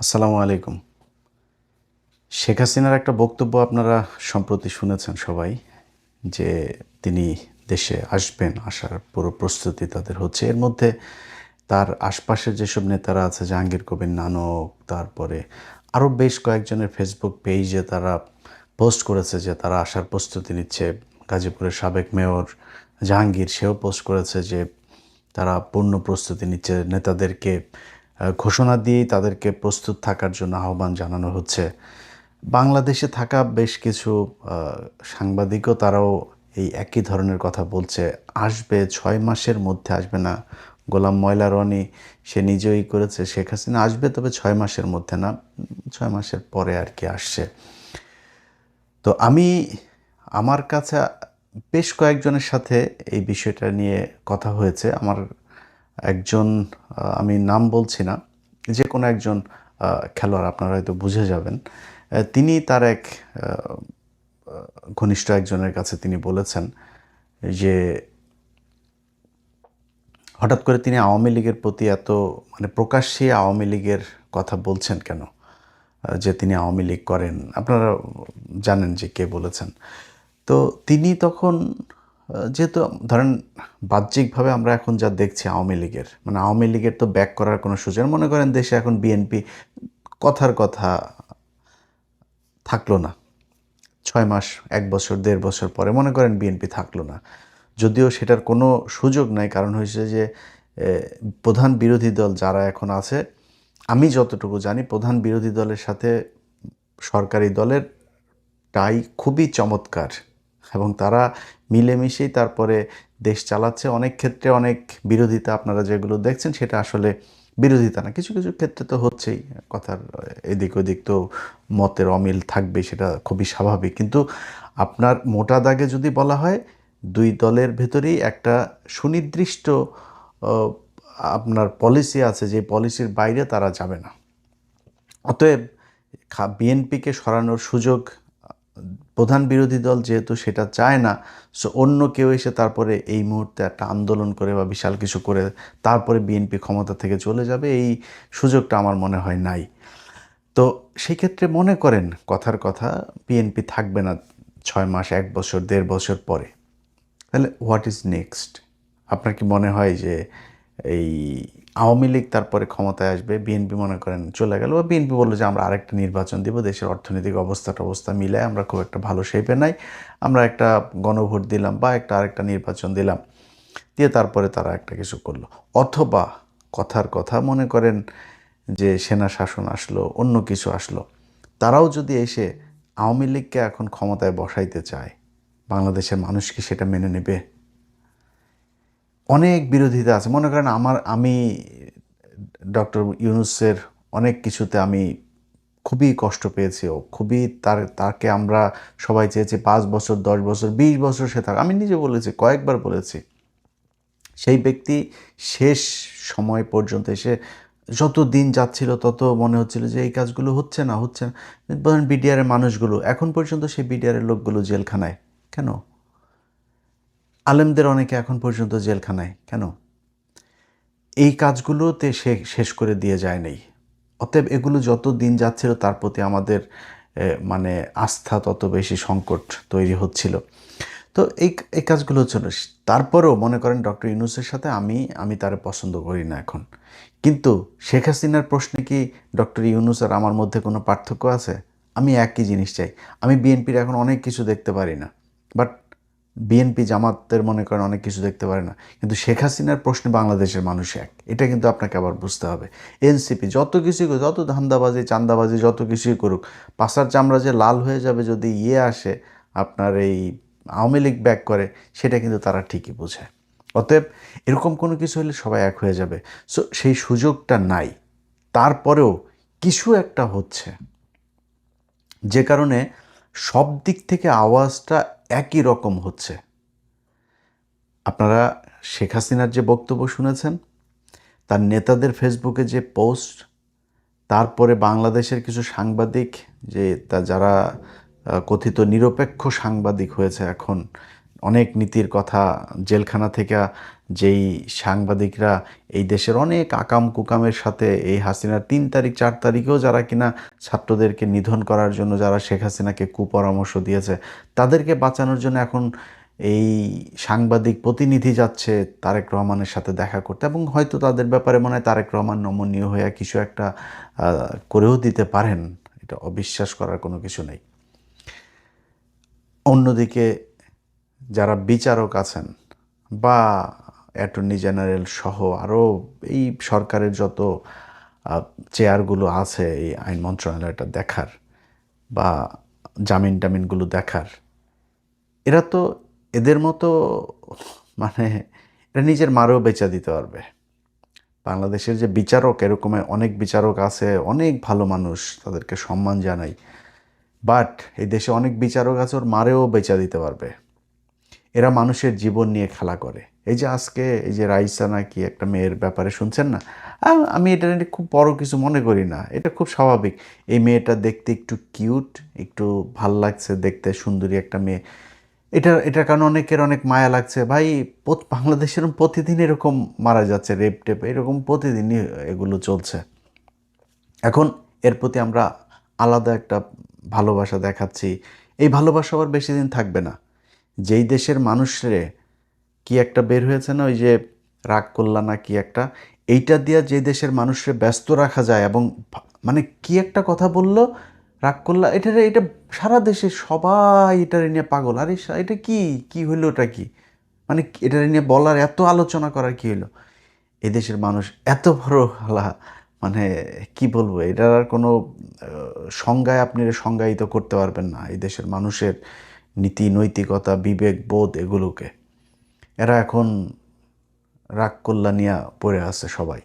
আসসালামু আলাইকুম। শেখ হাসিনার একটা বক্তব্য আপনারা সম্প্রতি শুনেছেন সবাই, যে তিনি দেশে আসবেন, আসার পুরো প্রস্তুতি তাদের হচ্ছে। এর মধ্যে তার আশপাশের যেসব নেতারা আছে, জাহাঙ্গীর কবির নানক, তারপরে আরও বেশ কয়েকজনের ফেসবুক পেজে তারা পোস্ট করেছে যে তারা আসার প্রস্তুতি নিচ্ছে। গাজীপুরের সাবেক মেয়র জাহাঙ্গীর, সেও পোস্ট করেছে যে তারা পূর্ণ প্রস্তুতি নিচ্ছে। নেতাদেরকে ঘোষণা দিয়েই তাদেরকে প্রস্তুত থাকার জন্য আহ্বান জানানো হচ্ছে। বাংলাদেশে থাকা বেশ কিছু সাংবাদিকও তারাও এই একই ধরনের কথা বলছে। আসবে 6 মাসের মধ্যে, আসবে না। গোলাম ময়লা রনি সে নিজেই করেছে, শেখ হাসিনা আসবে, তবে 6 মাসের মধ্যে না, 6 মাসের পরে আর কি আসছে। তো আমার কাছে বেশ কয়েকজনের সাথে এই বিষয়টা নিয়ে কথা হয়েছে। আমার একজন, আমি নাম বলছি না, যে কোনো একজন খেলোয়াড়, আপনারা হয়তো বুঝে যাবেন। তিনি তার এক ঘনিষ্ঠ একজনের কাছে তিনি বলেছেন যে হঠাৎ করে তিনি আওয়ামী লীগের প্রতি এত, মানে প্রকাশ্যে আওয়ামী লীগের কথা বলছেন কেন, যে তিনি আওয়ামী লীগ করেন। আপনারা জানেন যে কে বলেছেন। তো তিনি তখন যেহেতু ধরেন বাহ্যিকভাবে আমরা এখন যা দেখছি আওয়ামী লীগের, মানে আওয়ামী লীগের তো ব্যাক করার কোনো সুযোগ, মনে করেন দেশে এখন বিএনপি কথার কথা থাকলো না, 6 মাস, 1 বছর, 1.5 বছর পরে মনে করেন বিএনপি থাকলো না, যদিও সেটার কোনো সুযোগ নাই। কারণ হয়েছে যে প্রধান বিরোধী দল যারা এখন আছে, আমি যতটুকু জানি প্রধান বিরোধী দলের সাথে সরকারি দলের টাই খুবই চমৎকার, এবং তারা মিলেমিশেই তারপরে দেশ চালাচ্ছে। অনেক ক্ষেত্রে অনেক বিরোধিতা আপনারা যেগুলো দেখছেন সেটা আসলে বিরোধিতা না, কিছু কিছু ক্ষেত্রে তো হচ্ছেই, কথার এদিক ওদিক তো মতের অমিল থাকবে, সেটা খুবই স্বাভাবিক। কিন্তু আপনার মোটা দাগে যদি বলা হয়, দুই দলের ভেতরেই একটা সুনির্দিষ্ট আহ, আপনার পলিসি আছে, যে পলিসির বাইরে তারা যাবে না। অতএব বিএনপিকে সরানোর সুযোগ প্রধান বিরোধী দল যেহেতু সেটা চায় না, সো অন্য কেউ এসে তারপরে এই মুহূর্তে একটা আন্দোলন করে বা বিশাল কিছু করে তারপরে বিএনপি ক্ষমতা থেকে চলে যাবে, এই সুযোগটা আমার মনে হয় নাই। তো সেই ক্ষেত্রে মনে করেন কথার কথা, বিএনপি থাকবে না 6 মাস, 1 বছর, 1.5 বছর পরে, তাহলে হোয়াট ইজ নেক্সট? আপনার কি মনে হয় যে এই আওয়ামী লীগ তারপরে ক্ষমতায় আসবে, বিএনপি মনে করেন চলে গেল, বা বিএনপি বললো যে আমরা আরেকটা নির্বাচন দিব, দেশের অর্থনৈতিক অবস্থা মিলায় আমরা খুব একটা ভালো শেপে নাই, আমরা একটা গণভোট দিলাম বা আরেকটা নির্বাচন দিলাম, দিয়ে তারপরে তারা একটা কিছু করলো? অথবা কথার কথা মনে করেন যে সেনা শাসন আসলো, অন্য কিছু আসলো, তারাও যদি এসে আওয়ামী লীগকে এখন ক্ষমতায় বসাইতে চায়, বাংলাদেশের মানুষ কি সেটা মেনে নেবে? অনেক বিরোধিতা আছে। মনে করেন আমি ডক্টর ইউনূসের অনেক কিছুতে আমি খুবই কষ্ট পেয়েছি, ও খুবই তাকে আমরা সবাই চেয়েছি 5 বছর, 10 বছর, 20 বছর সে থাক। আমি নিজে বলেছি, কয়েকবার বলেছি, সেই ব্যক্তি শেষ সময় পর্যন্ত এসে যত দিন যাচ্ছিল তত মনে হচ্ছিল যে এই কাজগুলো হচ্ছে না, হচ্ছে না। ধরেন বিডিআরের মানুষগুলো এখন পর্যন্ত, সেই বিডিআরের লোকগুলো জেলখানায় কেন? আলেমদের অনেকে এখন পর্যন্ত জেলখানায় কেন? এই কাজগুলোতে সে শেষ করে দিয়ে যায় নাই। অতএব এগুলো যত দিন যাচ্ছিল তার প্রতি আমাদের মানে আস্থা তত বেশি সংকট তৈরি হচ্ছিল। তো এই কাজগুলো হচ্ছিল। তারপরেও মনে করেন ডক্টর ইউনূসের সাথে আমি তারে পছন্দ করি না এখন, কিন্তু শেখ হাসিনার প্রশ্নে কি ডক্টর ইউনূস আর আমার মধ্যে কোনো পার্থক্য আছে? আমি একই জিনিস চাই। আমি বিএনপির এখন অনেক কিছু দেখতে পারি না, বাট বিএনপি জামাতের মনে করেন অনেক কিছু দেখতে পারে না, কিন্তু শেখ হাসিনার প্রশ্নে বাংলাদেশের মানুষ এক, এটা কিন্তু আপনাকে আবার বুঝতে হবে। এনসিপি যত কিছুই করুক, যত ধান্দাবাজি চান্দাবাজি যত কিছুই করুক, পাশার চামড়া যে লাল হয়ে যাবে যদি আসে, আপনার এই আওয়ামী লীগ ব্যাক করে, সেটা কিন্তু তারা ঠিকই বোঝে। অতএব এরকম কোনো কিছু হলে সবাই এক হয়ে যাবে। সো সেই সুযোগটা নাই। তারপরেও কিছু একটা হচ্ছে, যে কারণে সব দিক থেকে আওয়াজটা একই রকম হচ্ছে। আপনারা শেখ হাসিনার যে বক্তব্য শুনেছেন, তার নেতাদের ফেসবুকে যে পোস্ট, তারপরে বাংলাদেশের কিছু সাংবাদিক, যে যারা কথিত নিরপেক্ষ সাংবাদিক হয়েছে এখন, অনেক নীতির কথা, জেলখানা থেকে যেই সাংবাদিকরা এই দেশের অনেক আকাম কুকামের সাথে এই হাসিনার 3 তারিখ 4 তারিখেও যারা কিনা ছাত্রদেরকে নিধন করার জন্য যারা শেখ হাসিনাকে কুপরামর্শ দিয়েছে, তাদেরকে বাঁচানোর জন্য এখন এই সাংবাদিক প্রতিনিধি যাচ্ছে তারেক রহমানের সাথে দেখা করতে, এবং হয়তো তাদের ব্যাপারে মনে হয় তারেক রহমান নমনীয় হয়ে কিছু একটা করেও দিতে পারেন। এটা অবিশ্বাস করার কোনো কিছু নেই। অন্যদিকে যারা বিচারক আছেন বা অ্যাটর্নি জেনারেল সহ আরও এই সরকারের যত চেয়ারগুলো আছে এই আইন মন্ত্রণালয়টা দেখার বা জামিন টামিনগুলো দেখার, এরা তো এদের মতো মানে এরা নিজের মারেও বেচা দিতে পারবে। বাংলাদেশের যে বিচারক, এরকম অনেক বিচারক আছে, অনেক ভালো মানুষ, তাদেরকে সম্মান জানাই, বাট এই দেশে অনেক বিচারক আছে ওর মারেও বেচা দিতে পারবে। এরা মানুষের জীবন নিয়ে খেলা করে। এই যে আজকে এই যে রাইসা নাকি একটা মেয়ের ব্যাপারে শুনছেন না, আমি এটা নিয়ে খুব বড় কিছু মনে করি না, এটা খুব স্বাভাবিক। এই মেয়েটা দেখতে একটু কিউট, একটু ভাল লাগছে দেখতে, সুন্দরী একটা মেয়ে, এটার কারণে অনেকের অনেক মায়া লাগছে। ভাই বাংলাদেশের প্রতিদিন এরকম মারা যাচ্ছে, রেপ টেপ এরকম প্রতিদিনই এগুলো চলছে। এখন এর প্রতি আমরা আলাদা একটা ভালোবাসা দেখাচ্ছি, এই ভালোবাসা আবার বেশি দিন থাকবে না। যেই দেশের মানুষরে কি একটা বের হয়েছে না, ওই যে রাগ করলা না কি একটা, এইটা দিয়া যে দেশের মানুষরে ব্যস্ত রাখা যায়, এবং মানে কি একটা কথা বললো রাগ করলা, এটা সারা দেশে সবাই এটা নিয়ে পাগল। আরে এটা কি হইলো, ওটা কি মানে এটা নিয়ে বলার এত আলোচনা করার কি হইলো? এদেশের মানুষ এত বড় হালা, মানে কি বলবো, এটার আর কোনো সংজ্ঞায় আপনি সংজ্ঞায়িত করতে পারবেন না এই দেশের মানুষের নীতি নৈতিকতা বিবেক বোধ এগুলোকে। এরা এখন রাগ কল্লা নিয়ে পড়ে আছে সবাই।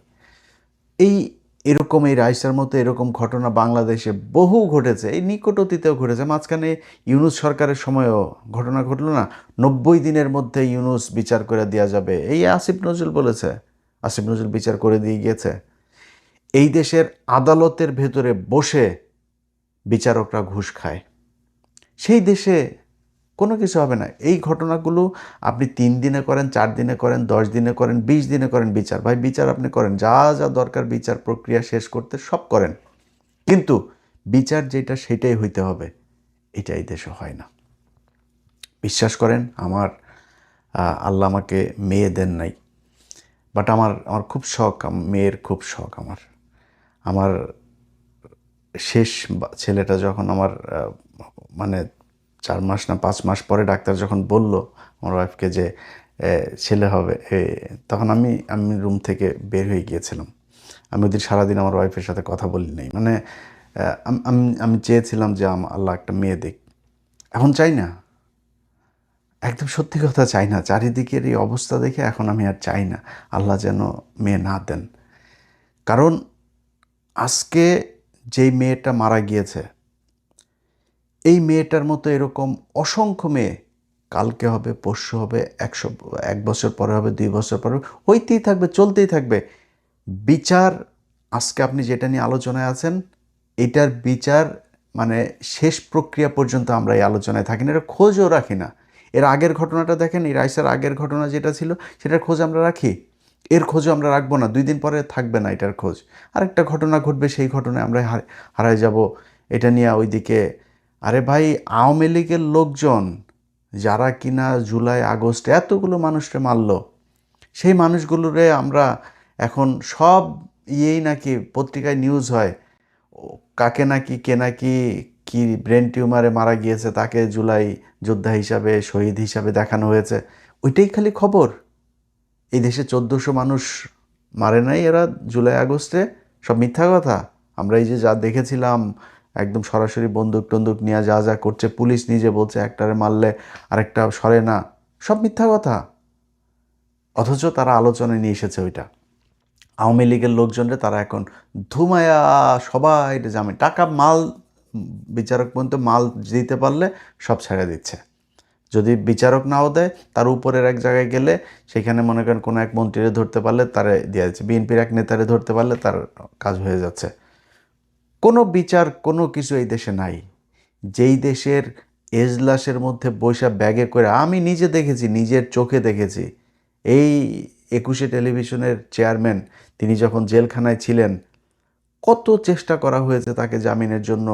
এরকম এই রাইসার মতো এরকম ঘটনা বাংলাদেশে বহু ঘটেছে, এই নিকট অতীতেও ঘটেছে। মাঝখানে ইউনূস সরকারের সময়ও ঘটনা ঘটলো না, 90 দিনের মধ্যে ইউনূস বিচার করে দেওয়া যাবে, এই আসিফ নজরুল বলেছে, আসিফ নজরুল বিচার করে দিয়ে গিয়েছে। এই দেশের আদালতের ভেতরে বসে বিচারকরা ঘুষ খায়, সেই দেশে কোনো কিছু হবে না। এই ঘটনাগুলো আপনি 3 দিনে করেন, 4 দিনে করেন, 10 দিনে করেন, 20 দিনে করেন বিচার, ভাই বিচার আপনি করেন, যা যা দরকার বিচার প্রক্রিয়া শেষ করতে সব করেন, কিন্তু বিচার যেটা সেটাই হইতে হবে, এটা এই দেশে হয় না। বিশ্বাস করেন, আমার আল্লাহ আমাকে মেয়ে দেন নাই, বাট আমার খুব শখ, মেয়ের খুব শখ আমার। আমার শেষ ছেলেটা যখন আমার মানে 4 মাস না 5 মাস পরে ডাক্তার যখন বলল আমার ওয়াইফকে যে ছেলে হবে, তখন আমি রুম থেকে বের হয়ে গিয়েছিলাম। আমি ওদিন সারাদিন আমার ওয়াইফের সাথে কথা বলি নাই, মানে আমি চেয়েছিলাম যে আল্লাহ একটা মেয়ে দিক। এখন চাই না, একদম সত্যি কথা চাই না। চারিদিকের এই অবস্থা দেখে এখন আমি আর চাই না আল্লাহ যেন মেয়ে না দেন। কারণ আজকে যেই মেয়েটা মারা গিয়েছে, এই মেয়েটার মতো এরকম অসংখ্য মেয়ে কালকে হবে, পরশু হবে, 1 বছর পরে হবে, 2 বছর পরে হইতেই থাকবে, চলতেই থাকবে। বিচার আজকে আপনি যেটা নিয়ে আলোচনায় আছেন, এটার বিচার মানে শেষ প্রক্রিয়া পর্যন্ত আমরা এই আলোচনায় থাকি না, এটা খোঁজও রাখি না। এর আগের ঘটনাটা দেখেন, এই রাইসার আগের ঘটনা যেটা ছিল সেটার খোঁজ আমরা রাখি, এর খোঁজও আমরা রাখবো না। 2 দিন পরে থাকবে না এটার খোঁজ, আরেকটা ঘটনা ঘটবে, সেই ঘটনায় আমরা হারায় যাব এটা নিয়ে ওইদিকে। আরে ভাই, আওয়ামী লীগের লোকজন যারা কিনা জুলাই আগস্টে এতগুলো মানুষকে মারল, সেই মানুষগুলোরে আমরা এখন সব নাকি পত্রিকায় নিউজ হয়, কাকে নাকি কে নাকি কি ব্রেন টিউমারে মারা গিয়েছে, তাকে জুলাই যোদ্ধা হিসাবে শহীদ হিসাবে দেখানো হয়েছে, ওইটাই খালি খবর। এই দেশে 1400 মানুষ মারে নাই এরা জুলাই আগস্টে, সব মিথ্যা কথা। আমরা এই যে যা দেখেছিলাম একদম সরাসরি বন্দুক টন্দুক নিয়ে যা যা করছে, পুলিশ নিজে বলছে একটারে মারলে আরেকটা সরে না, সব মিথ্যা কথা। অথচ তারা আলোচনায় নিয়ে এসেছে ওইটা। আওয়ামী লীগের লোকজনরে তারা এখন ধুমায়া সবাই জামিন, টাকা মাল, বিচারক পর্যন্ত মাল দিতে পারলে সব ছেড়ে দিচ্ছে। যদি বিচারক নাও দেয়, তার উপরের এক জায়গায় গেলে সেখানে মনে করেন কোনো এক মন্ত্রীরে ধরতে পারলে তারে দিয়ে দিচ্ছে, বিএনপির এক নেতারে ধরতে পারলে তার কাজ হয়ে যাচ্ছে। কোনো বিচার কোনো কিছু এই দেশে নাই। যেই দেশের এজলাসের মধ্যে বৈশা ব্যাগে করে, আমি নিজে দেখেছি, নিজের চোখে দেখেছি, এই একুশে টেলিভিশনের চেয়ারম্যান, তিনি যখন জেলখানায় ছিলেন কত চেষ্টা করা হয়েছে তাকে জামিনের জন্য।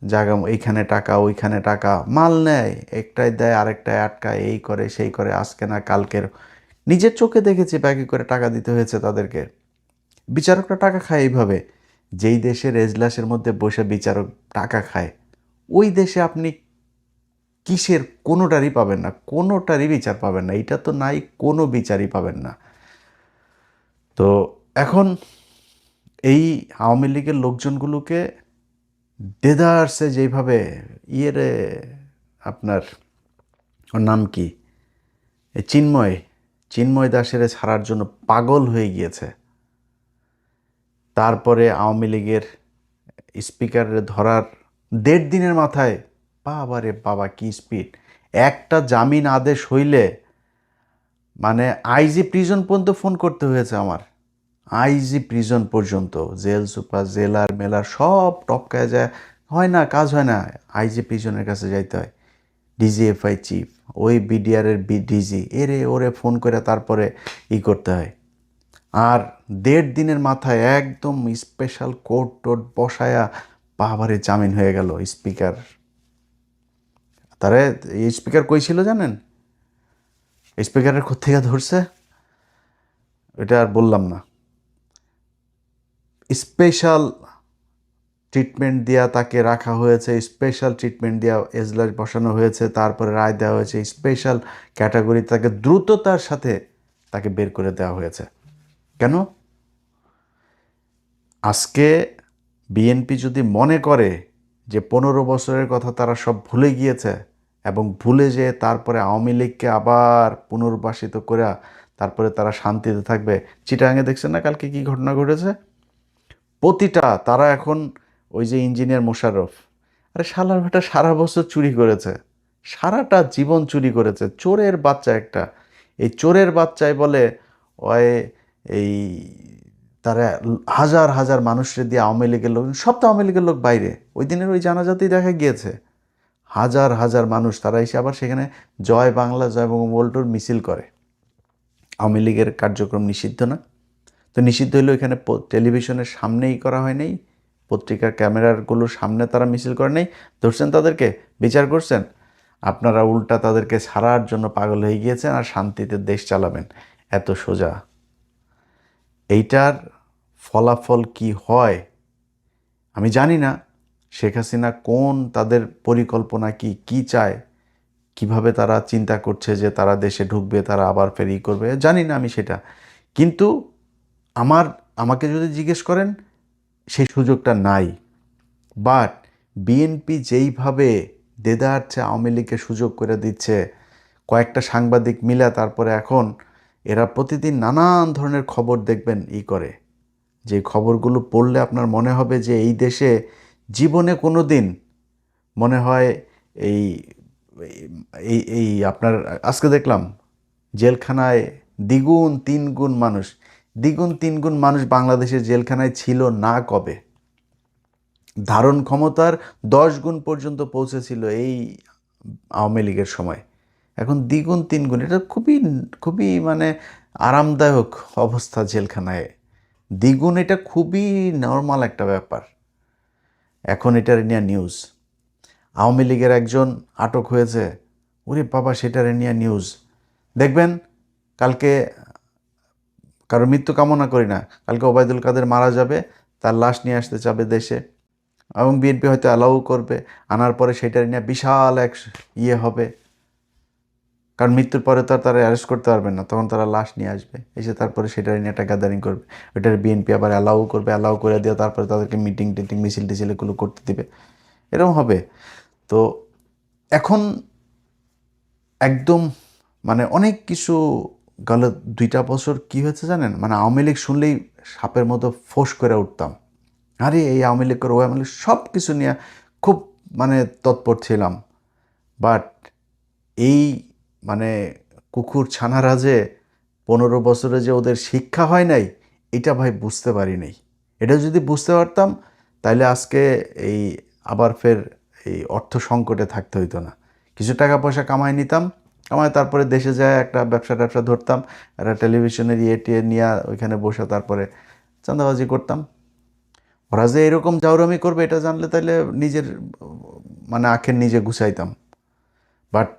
জায়গা এইখানে টাকা ওইখানে টাকা, মাল নেয়, একটাই দেয় আরেকটায় আটকায়, এই করে সেই করে, আজকে না কালকের। নিজের চোখে দেখেছি ব্যাগে করে টাকা দিতে হয়েছে তাদেরকে। বিচারকরা টাকা খায় এইভাবে। যেই দেশের এজলাসের মধ্যে বসে বিচারক টাকা খায়, ওই দেশে আপনি কিসের কোনোটারই পাবেন না, কোনোটারই বিচার পাবেন না। এটা তো নাই, কোনো বিচারই পাবেন না। তো এখন এই আওয়ামী লীগের লোকজনগুলোকে দেদারসে যেইভাবে ইয়েরে, আপনার ওর নাম কি, এই চিন্ময় দাসের ছাড়ার জন্য পাগল হয়ে গিয়েছে। তারপরে আওয়ামী লীগের স্পিকারের ধরার 1.5 দিনের মাথায়, বাবা রে বাবা কি স্পিড! একটা জামিন আদেশ হইলে মানে আইজি প্রিজন পর্যন্ত ফোন করতে হয়েছে আমার। আইজি প্রিজন পর্যন্ত, জেল সুপার, জেলার মেলার সব টপকায় যায়, হয় না, কাজ হয় না, আইজি প্রিজনের কাছে যাইতে হয়। ডিজিএফআই চিফ, ওই বিডিআরের ডিজি, এরে ওরে ফোন করে তারপরে করতে হয়। আর 1.5 দিনের মাথায় একদম স্পেশাল কোর্ট টোট বসায়া বাবারে জামিন হয়ে গেল স্পিকার। তারে এই স্পিকার কই ছিল জানেন? স্পিকারের কোত্থেকে ধরছে এটা আর বললাম না। স্পেশাল ট্রিটমেন্ট দেওয়া তাকে রাখা হয়েছে, স্পেশাল ট্রিটমেন্ট দেওয়া এজলাস বসানো হয়েছে, তারপরে রায় দেওয়া হয়েছে স্পেশাল ক্যাটাগরি, তাকে দ্রুততার সাথে তাকে বের করে দেওয়া হয়েছে। কেন? আজকে বিএনপি যদি মনে করে যে 15 বছরের কথা তারা সব ভুলে গিয়েছে, এবং ভুলে যেয়ে তারপরে আওয়ামী লীগকে আবার পুনর্বাসিত করে তারপরে তারা শান্তিতে থাকবে। চিটাগাঙে দেখছেন না কালকে কি ঘটনা ঘটেছে? প্রতিটা তারা এখন ওই যে ইঞ্জিনিয়ার মোশাররফ, আরে শালার বেটা সারা বছর চুরি করেছে, সারাটা জীবন চুরি করেছে, চোরের বাচ্চা একটা। এই চোরের বাচ্চায় বলে ওই এই তারা হাজার হাজার মানুষের দিয়ে আওয়ামী লীগের লোক, সব তো আওয়ামী লীগের লোক বাইরে, ওই দিনের ওই জানাজাতেই দেখা গিয়েছে হাজার হাজার মানুষ, তারা এসে আবার সেখানে জয় বাংলা জয় বঙ্গবন্ধুর মিছিল করে। আওয়ামী লীগের কার্যক্রম নিষিদ্ধ না? তো নিষিদ্ধ হইলেও এখানে টেলিভিশনের সামনেই করা হয় নাই, পত্রিকার ক্যামেরাগুলোর সামনে তারা মিছিল করে নেই, ধরছেন তাদেরকে, বিচার করছেন। আপনারা উল্টা তাদেরকে ছাড়ার জন্য পাগল হয়ে গিয়েছেন আর শান্তিতে দেশ চালাবেন, এত সোজা। এইটার ফলাফল কি হয় আমি জানি না। শেখ হাসিনা কোন তাদের পরিকল্পনা কি, কি চায়, কিভাবে তারা চিন্তা করছে যে তারা দেশে ঢুকবে, তারা আবার ফেরি করবে, জানি না আমি সেটা। কিন্তু আমাকে যদি জিজ্ঞেস করেন, সেই সুযোগটা নাই। বাট বিএনপি যেইভাবে দেদারছে আওয়ামী লীগকে সুযোগ করে দিচ্ছে, কয়েকটা সাংবাদিক মিলে তারপরে এখন এরা প্রতিদিন নানান ধরনের খবর দেখবেন করে, যে খবরগুলো পড়লে আপনার মনে হবে যে এই দেশে জীবনে কোনো দিন মনে হয় এই এই এই আপনার আজকে দেখলাম জেলখানায় দ্বিগুণ তিনগুণ মানুষ, দ্বিগুণ তিনগুণ মানুষ বাংলাদেশের জেলখানায় ছিল না কবে? ধারণ ক্ষমতার 10 গুণ পর্যন্ত পৌঁছেছিল এই আওয়ামী লীগের সময়, এখন দ্বিগুণ তিনগুণ। এটা খুবই খুবই মানে আরামদায়ক অবস্থা জেলখানায়, দ্বিগুণ, এটা খুবই নর্মাল একটা ব্যাপার। এখন এটার নিয়ে নিউজ, আওয়ামী লীগের একজন আটক হয়েছে, ওরে বাবা সেটার নিয়ে নিউজ দেখবেন। কালকে কারোর মৃত্যু কামনা করি না, কালকে ওবায়দুল কাদের মারা যাবে, তার লাশ নিয়ে আসতে চাবে দেশে, এবং বিএনপি হয়তো অ্যালাউ করবে, আনার পরে সেটার নিয়ে বিশাল এক হবে, কারণ মৃত্যুর পরে তো আর তারা অ্যারেস্ট করতে পারবেন না, তখন তারা লাশ নিয়ে আসবে, এসে তারপরে সেটার নিয়ে একটা গ্যাদারিং করবে, ওইটার বিএনপি আবার অ্যালাউ করবে, অ্যালাউ করে দিয়ে তারপরে তাদেরকে মিটিং টিটিং মিছিল টিছিল এগুলো করতে দিবে, এরকম হবে। তো এখন একদম মানে অনেক কিছু গেল। 2টা বছর কি হয়েছে জানেন, মানে আওয়ামী লীগ শুনলেই সাপের মতো ফোঁস করে উঠতাম, আরে এই আওয়ামী লীগ করে ওই আওয়ামী লীগ, সব কিছু নিয়ে খুব মানে তৎপর ছিলাম। বাট এই মানে কুকুর ছানারা যে 15 বছরে যে ওদের শিক্ষা হয় নাই, এটা ভাই বুঝতে পারি নাই। এটা যদি বুঝতে পারতাম তাহলে আজকে এই আবার ফের এই অর্থ সংকটে থাকতে হইতো না, কিছু টাকা পয়সা কামাই নিতাম, কামায় তারপরে দেশে যায় একটা ব্যবসা ধরতাম, একটা টেলিভিশনের টিয়ে নিয়ে ওইখানে বসে তারপরে চাঁদাবাজি করতাম। ওরা যে এরকম জাউরামি করবে এটা জানলে তাইলে নিজের মানে আখের নিজে গুছাইতাম। বাট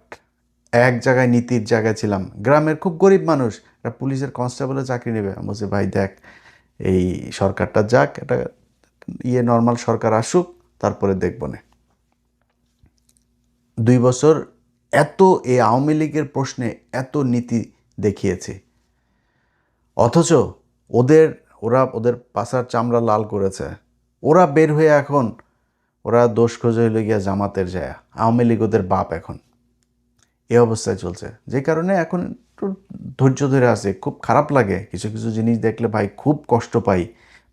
এক জায়গায় নীতির জায়গায় ছিলাম, গ্রামের খুব গরিব মানুষ, একটা পুলিশের কনস্টেবলের চাকরি নেবে, আমি বলছি ভাই দেখ এই সরকারটা যাক, এটা নর্মাল সরকার আসুক, তারপরে দেখব না। 2 বছর এত এই আওয়ামী লীগের প্রশ্নে এত নীতি দেখিয়েছে, অথচ ওদের পাছার চামড়া লাল করেছে। ওরা বের হয়ে এখন ওরা দোষ খোঁজে হইলে গিয়া জামাতের যায়, আওয়ামী লীগ ওদের বাপ এখন। এই অবস্থায় চলছে, যে কারণে এখন একটু ধৈর্য ধরে আছে। খুব খারাপ লাগে কিছু কিছু জিনিস দেখলে ভাই, খুব কষ্ট পাই,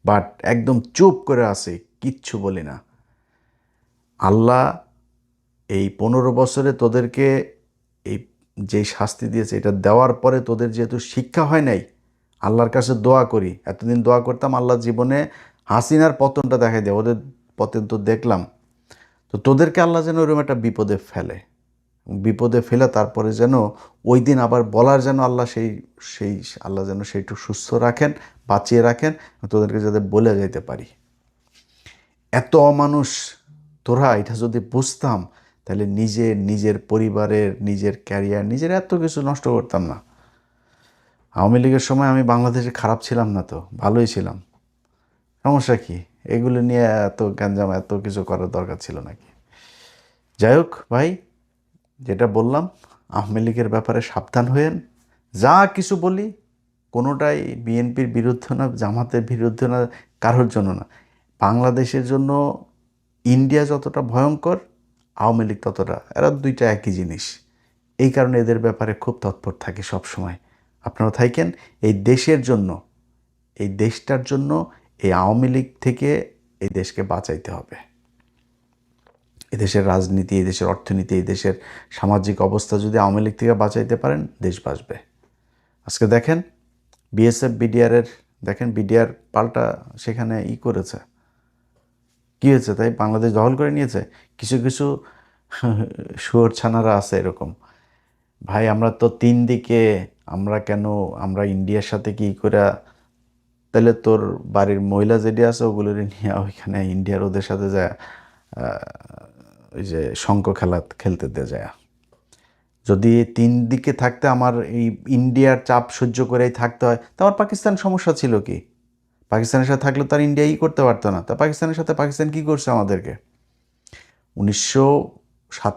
বাট একদম চুপ করে আছে, কিচ্ছু বলি না। আল্লাহ এই 15 বছরে তোদেরকে এই যে শাস্তি দিয়েছে, এটা দেওয়ার পরে তোদের যেহেতু শিক্ষা হয় নাই, আল্লাহর কাছে দোয়া করি, এতদিন দোয়া করতাম আল্লাহ জীবনে হাসিনার পতনটা দেখাই দেয়, ওদের পতন তো দেখলাম, তো তোদেরকে আল্লাহ যেন ওরকম একটা বিপদে ফেলে তারপরে যেন ওই দিন আবার বলার যেন আল্লাহ সেই আল্লাহ যেন সেইটু সুস্থ রাখেন, বাঁচিয়ে রাখেন, তোদেরকে যাতে বলে যাইতে পারি। এত অমানুষ তোরা, এটা যদি বুঝতাম তাহলে নিজের পরিবারের, নিজের ক্যারিয়ার, নিজের এত কিছু নষ্ট করতাম না। আওয়ামী লীগের সময় আমি বাংলাদেশে খারাপ ছিলাম না তো, ভালোই ছিলাম। সমস্যা কি? এগুলো নিয়ে এত গ্যাঞ্জাম, এত কিছু করার দরকার ছিল নাকি? যাই হোক ভাই, যেটা বললাম, আওয়ামী লীগের ব্যাপারে সাবধান হয়েন। যা কিছু বলি কোনোটাই বিএনপির বিরুদ্ধে না, জামাতের বিরুদ্ধে না, কারোর জন্য না। বাংলাদেশের জন্য ইন্ডিয়া যতটা ভয়ঙ্কর, আওয়ামী লীগ ততটা, এরা দুইটা একই জিনিস। এই কারণে এদের ব্যাপারে খুব তৎপর থাকে সব সময়। আপনারা থাকেন এই দেশের জন্য, এই দেশটার জন্য, এই আওয়ামী লীগ থেকে এই দেশকে বাঁচাইতে হবে। এদেশের রাজনীতি, এই দেশের অর্থনীতি, এই দেশের সামাজিক অবস্থা যদি আওয়ামী লীগ থেকে বাঁচাইতে পারেন, দেশ বাঁচবে। আজকে দেখেন বিএসএফ বিডিআরের, দেখেন বিডিআর পাল্টা সেখানে করেছে, কী হয়েছে? তাই বাংলাদেশ দখল করে নিয়েছে। কিছু কিছু শুয়োর ছানারা আছে এরকম, ভাই আমরা তো 3 দিকে, আমরা ইন্ডিয়ার সাথে কি করে, তাহলে তোর বাড়ির মহিলা যেটি আছে ওগুলোর নিয়ে ওইখানে ইন্ডিয়ার ওদের সাথে যায় ওই যে খেলতে দিয়ে যায়। যদি 3 দিকে থাকতে আমার এই ইন্ডিয়ার চাপ সহ্য করেই থাকতে হয়, তা আমার পাকিস্তান সমস্যা ছিল কি? পাকিস্তানের সাথে থাকলে তার ইন্ডিয়া করতে পারতো না। তা পাকিস্তানের সাথে পাকিস্তান কি করছে আমাদেরকে? 1907